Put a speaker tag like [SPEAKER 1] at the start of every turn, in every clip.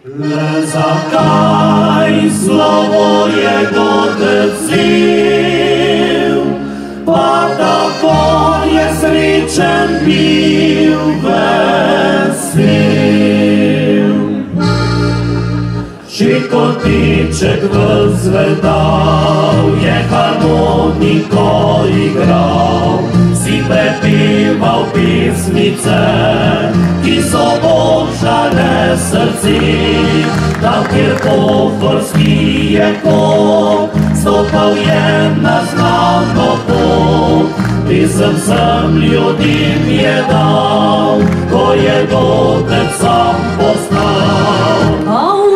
[SPEAKER 1] Le zakaj slovo Jego decil, pa tako je srečen bil vesel. Če kotiček vzvedal, je harmoniko igral, si prepeval pesmice, ki so božale srci. Tam, kjer pohorski je kot, stopal je na znano pot. Pesem sem ljudem je dal, ko je dotek sam poznal.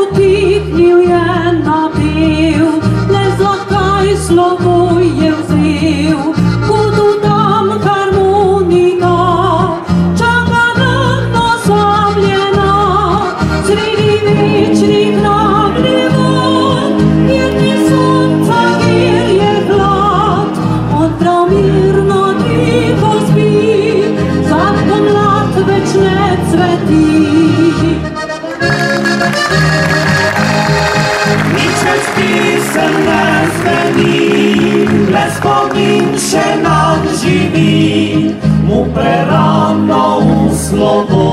[SPEAKER 2] Utihnil je napev, le zakaj slovo je vzel, kudu tam harmonika, čaka ravno zamljena, sredi večnih naglevat, jedni sonca, kjer je hlad, on prav mirno tiho spi, zakon mlad več ne cveti.
[SPEAKER 1] Nič več pisem ne zveni, le spomin še nam živi, mu prerano v slovo,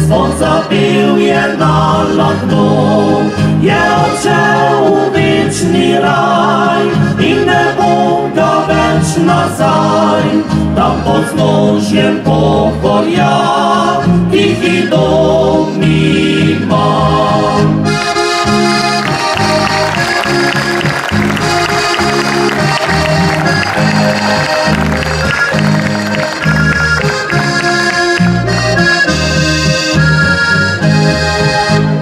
[SPEAKER 1] zvon zapel je na ladno, je odšel v večni raj in ne bo ga več nazaj, tam pod znožjem pohorja, tihi dom ima.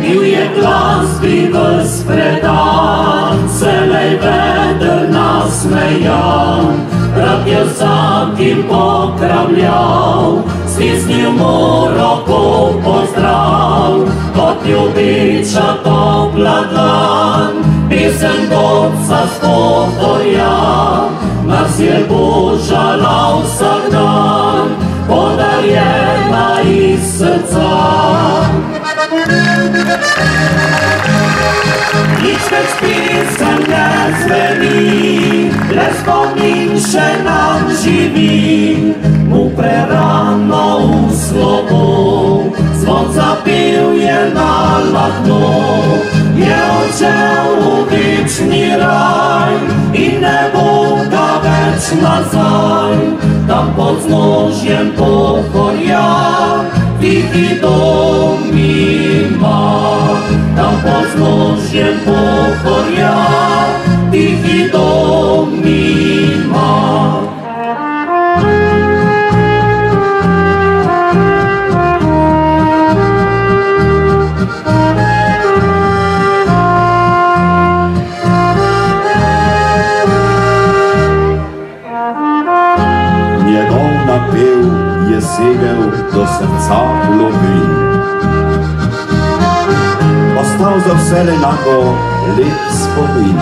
[SPEAKER 1] Bil je glasbi ves predan, celej vedel nasmejan, rad je vsakim pokravljal, stisnil mu roko pozdrav, kot ljubeča topla dlan, pesem godca z pohorja, nas je božala vsak dan, podarjena iz srca. Nič več pesem ne zveni, le spomin še nam živi, mu prerano v slovo, zvon zapel je na ladno, je odšel v večni raj in ne bo ga več nazaj, tam pod znožjem pohorja, tihi dom ima. Tam pod znožjem pohorja, tihi dom ima.
[SPEAKER 3] Njegov napev je segel do srca globin, ostal za vselej nago lep spomin.